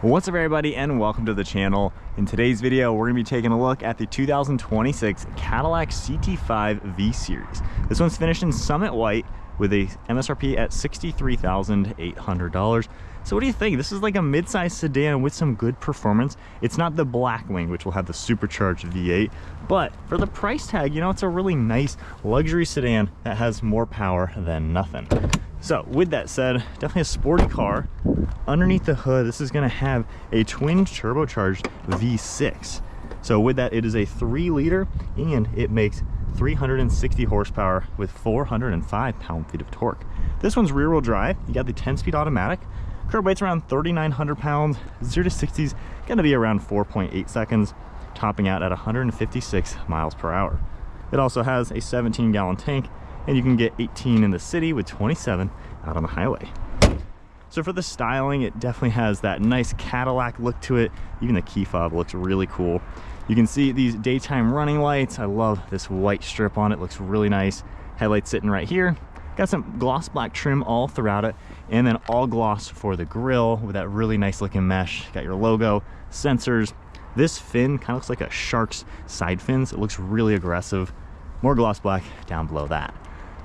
What's up everybody and welcome to the channel. In today's video we're going to be taking a look at the 2026 Cadillac CT5 V Series. This one's finished in Summit White with a MSRP at $63,800. So what do you think? This is like a mid-size sedan with some good performance. It's not the Blackwing, which will have the supercharged V8, but for the price tag, you know, it's a really nice luxury sedan that has more power than nothing. So with that said, definitely a sporty car. Underneath the hood, this is going to have a twin turbocharged V6. So with that, it is a 3-liter and it makes 360 horsepower with 405 pound-feet of torque. This one's rear-wheel drive. You got the 10-speed automatic. Curb weight's around 3,900 pounds. 0 to 60's going to be around 4.8 seconds, topping out at 156 miles per hour. It also has a 17-gallon tank, and you can get 18 in the city with 27 out on the highway. So for the styling, it definitely has that nice Cadillac look to it. Even the key fob looks really cool. You can see these daytime running lights. I love this white strip on it, looks really nice. Headlights sitting right here. Got some gloss black trim all throughout it, and then all gloss for the grille with that really nice looking mesh. Got your logo, sensors. This fin kind of looks like a shark's side fins. It looks really aggressive. More gloss black down below that.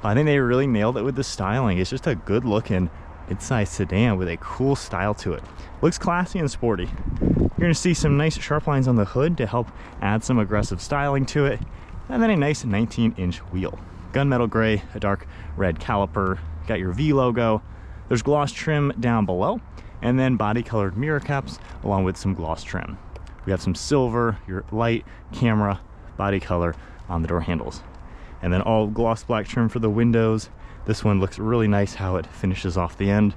I think they really nailed it with the styling. It's just a good looking mid-size sedan with a cool style to it. Looks classy and sporty. You're gonna see some nice sharp lines on the hood to help add some aggressive styling to it. And then a nice 19-inch wheel. Gunmetal gray, a dark red caliper. Got your V logo. There's gloss trim down below. And then body colored mirror caps along with some gloss trim. We have some silver, your light, camera, body color on the door handles. And then all gloss black trim for the windows. This one looks really nice how it finishes off the end.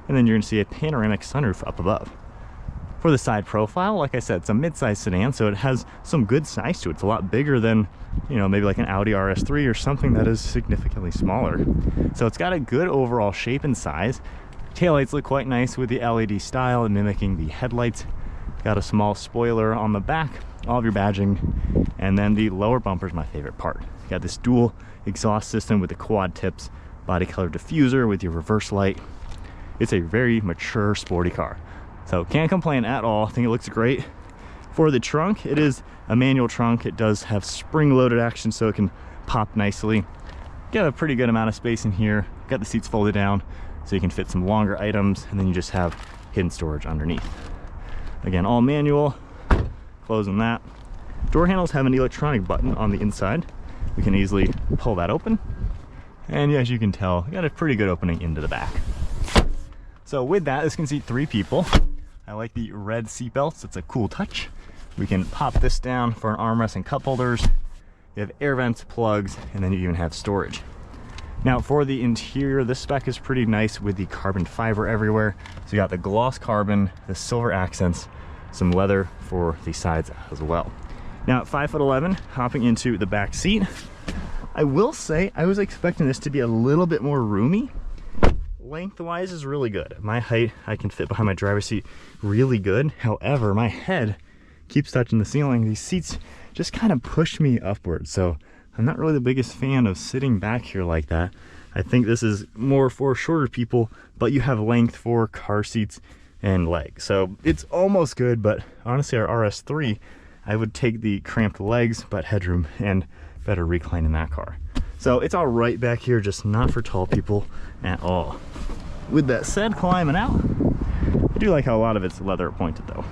And then you're gonna see a panoramic sunroof up above. For the side profile, like I said, it's a mid-size sedan, so it has some good size to it. It's a lot bigger than, you know, maybe like an Audi RS3 or something that is significantly smaller. So it's got a good overall shape and size. Taillights look quite nice with the LED style and mimicking the headlights. Got a small spoiler on the back, all of your badging, and then the lower bumper is my favorite part. Got this dual exhaust system with the quad tips, body color diffuser with your reverse light. It's a very mature sporty car, so can't complain at all. I think it looks great. For the trunk, it is a manual trunk. It does have spring loaded action, so it can pop nicely. Got a pretty good amount of space in here. Got the seats folded down so you can fit some longer items, and then you just have hidden storage underneath. Again, all manual. Closing that. Door handles have an electronic button on the inside. We can easily pull that open. And as you can tell, got a pretty good opening into the back. So with that, this can seat 3 people. I like the red seat belts. It's a cool touch. We can pop this down for an armrest and cup holders. You have air vents, plugs, and then you even have storage. Now for the interior, this spec is pretty nice with the carbon fiber everywhere. So you got the gloss carbon, the silver accents, some leather for the sides as well. Now at 5'11", hopping into the back seat, I will say I was expecting this to be a little bit more roomy. Lengthwise is really good. At my height, I can fit behind my driver's seat really good. However, my head keeps touching the ceiling. These seats just kind of push me upward. So I'm not really the biggest fan of sitting back here like that. I think this is more for shorter people, but you have length for car seats and legs. So it's almost good, but honestly, our RS3, I would take the cramped legs, but headroom and better recline in that car. So it's all right back here, just not for tall people at all. With that said, climbing out, I do like how a lot of it's leather pointed though.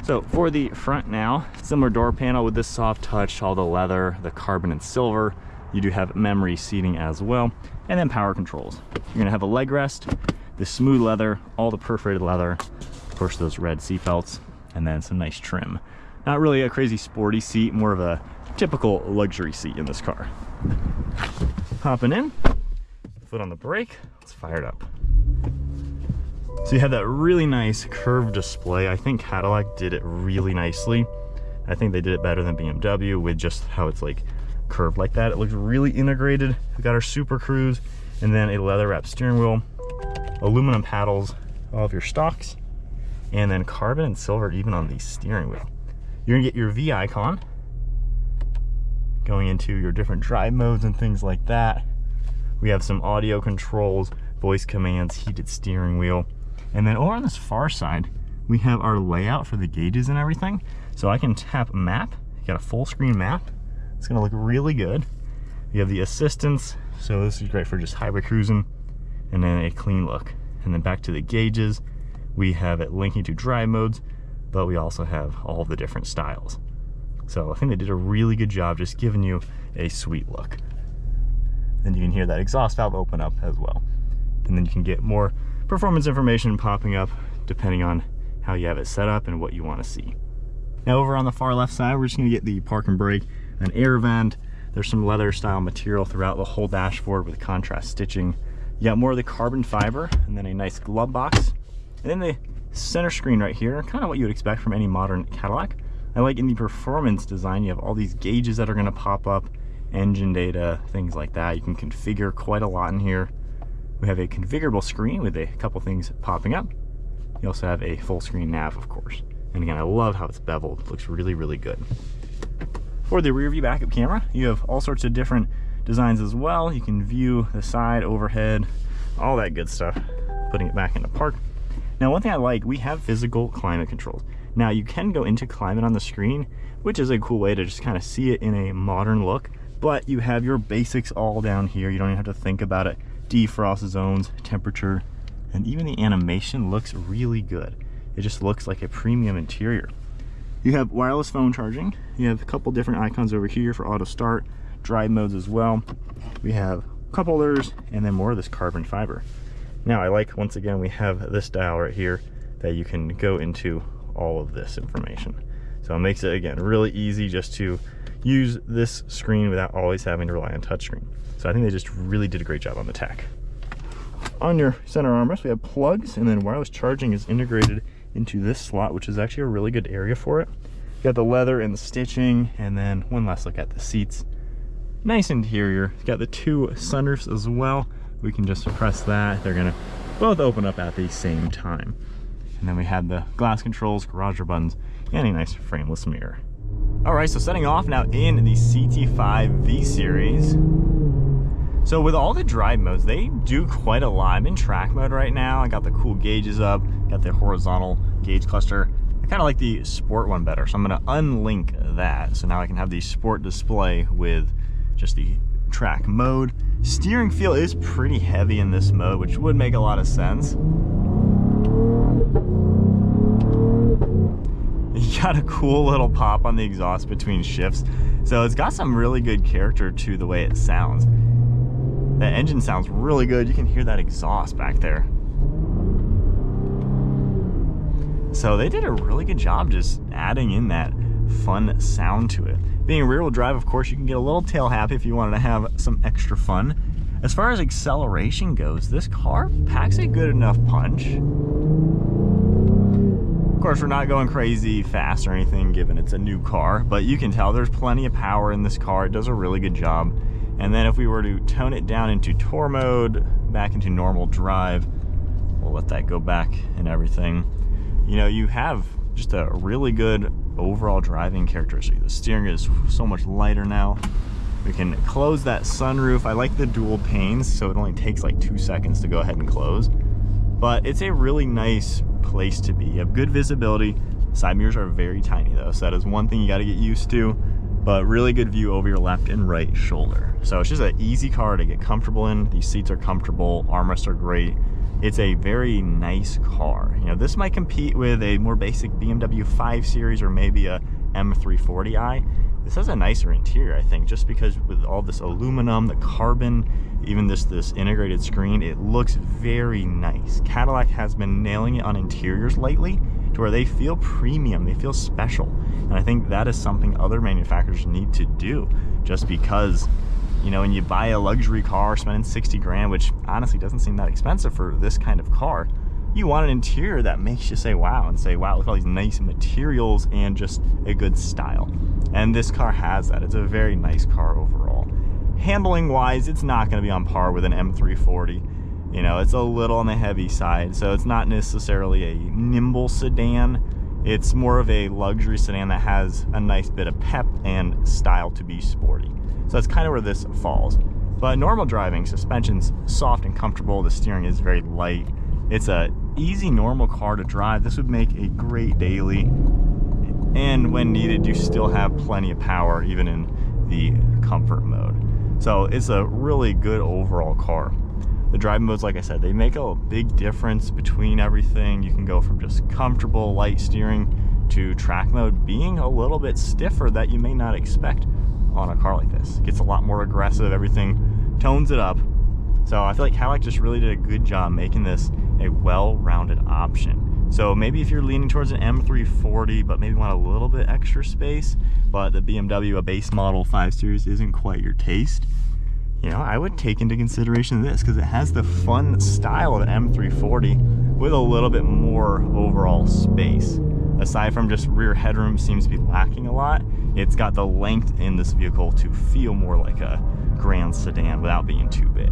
So for the front now, similar door panel with this soft touch, all the leather, the carbon and silver. You do have memory seating as well, and then power controls. You're gonna have a leg rest, the smooth leather, all the perforated leather, of course those red seat belts, and then some nice trim. Not really a crazy sporty seat, more of a typical luxury seat in this car. Hopping in, foot on the brake, let's fire it up. So you have that really nice curved display. I think Cadillac did it really nicely. I think they did it better than BMW with just how it's like curved like that. It looks really integrated. We got our Super Cruise, and then a leather wrapped steering wheel, aluminum paddles, all of your stocks, and then carbon and silver even on the steering wheel. You're gonna get your V icon going into your different drive modes and things like that. We have some audio controls, voice commands, heated steering wheel, and then over on this far side, we have our layout for the gauges and everything. So I can tap map, you got a full screen map. It's gonna look really good. You have the assistance, so this is great for just highway cruising, and then a clean look. And then back to the gauges, we have it linking to drive modes, but we also have all of the different styles. So I think they did a really good job just giving you a sweet look. Then you can hear that exhaust valve open up as well. And then you can get more performance information popping up depending on how you have it set up and what you want to see. Now over on the far left side, we're just going to get the park and brake, an air vent. There's some leather style material throughout the whole dashboard with contrast stitching. You got more of the carbon fiber, and then a nice glove box. And then the center screen right here, kind of what you would expect from any modern Cadillac. I like in the performance design, you have all these gauges that are going to pop up, engine data, things like that. You can configure quite a lot in here. We have a configurable screen with a couple things popping up. You also have a full screen nav, of course. And again, I love how it's beveled. It looks really, really good. For the rear view backup camera, you have all sorts of different designs as well. You can view the side, overhead, all that good stuff, putting it back into park. Now, one thing I like, we have physical climate controls. Now, you can go into climate on the screen, which is a cool way to just kind of see it in a modern look, but you have your basics all down here. You don't even have to think about it. Defrost zones, temperature, and even the animation looks really good. It just looks like a premium interior. You have wireless phone charging. You have a couple different icons over here for auto start, drive modes as well. We have cup holders and then more of this carbon fiber. Now I like, once again, we have this dial right here that you can go into all of this information. So it makes it, again, really easy just to use this screen without always having to rely on touchscreen. So I think they just really did a great job on the tech. On your center armrest, we have plugs, and then wireless charging is integrated into this slot, which is actually a really good area for it. You got the leather and the stitching, and then one last look at the seats. Nice interior. It's got the two sunroofs as well. We can just press that. They're gonna both open up at the same time. And then we have the glass controls, garage door buttons, and a nice frameless mirror. All right, so setting off now in the CT5V series. So with all the drive modes, they do quite a lot. I'm in track mode right now. I got the cool gauges up, got the horizontal gauge cluster. I kind of like the sport one better, so I'm gonna unlink that. So now I can have the sport display with just the track mode. Steering feel is pretty heavy in this mode, which would make a lot of sense. You got a cool little pop on the exhaust between shifts. So it's got some really good character to the way it sounds. The engine sounds really good. You can hear that exhaust back there. So they did a really good job just adding in that fun sound to it. Being rear wheel drive, of course, you can get a little tail happy if you wanted to have some extra fun. As far as acceleration goes, this car packs a good enough punch. Of course, we're not going crazy fast or anything given it's a new car, but you can tell there's plenty of power in this car. It does a really good job. And then if we were to tone it down into tour mode, back into normal drive, we'll let that go back and everything. You know, you have just a really good overall driving characteristic. The steering is so much lighter now. We can close that sunroof. I like the dual panes, so it only takes like 2 seconds to go ahead and close. But it's a really nice place to be. You have good visibility. Side mirrors are very tiny though, so that is one thing you gotta get used to. But really good view over your left and right shoulder. So it's just an easy car to get comfortable in. These seats are comfortable, armrests are great. It's a very nice car. You know, this might compete with a more basic BMW 5 Series or maybe a M340i. This has a nicer interior, I think, just because with all this aluminum, the carbon, even this integrated screen, it looks very nice. Cadillac has been nailing it on interiors lately to where they feel premium, they feel special. And I think that is something other manufacturers need to do, just because, you know, when you buy a luxury car spending 60 grand, which honestly doesn't seem that expensive for this kind of car, you want an interior that makes you say wow, and say wow, look at all these nice materials and just a good style. And this car has that. It's a very nice car overall. Handling wise, it's not going to be on par with an M340. You know, it's a little on the heavy side, so it's not necessarily a nimble sedan. It's more of a luxury sedan that has a nice bit of pep and style to be sporty. So that's kind of where this falls. But normal driving, suspension's soft and comfortable. The steering is very light. It's a easy, normal car to drive. This would make a great daily. And when needed, you still have plenty of power, even in the comfort mode. So it's a really good overall car. The driving modes, like I said, they make a big difference between everything. You can go from just comfortable light steering to track mode being a little bit stiffer that you may not expect on a car like this. It gets a lot more aggressive, everything tones it up. So I feel like Cadillac just really did a good job making this a well-rounded option. So maybe if you're leaning towards an M340, but maybe want a little bit extra space, but the BMW, a base model 5 Series, isn't quite your taste, you know, I would take into consideration this because it has the fun style of an M340 with a little bit more overall space. Aside from just rear headroom seems to be lacking a lot, it's got the length in this vehicle to feel more like a grand sedan without being too big.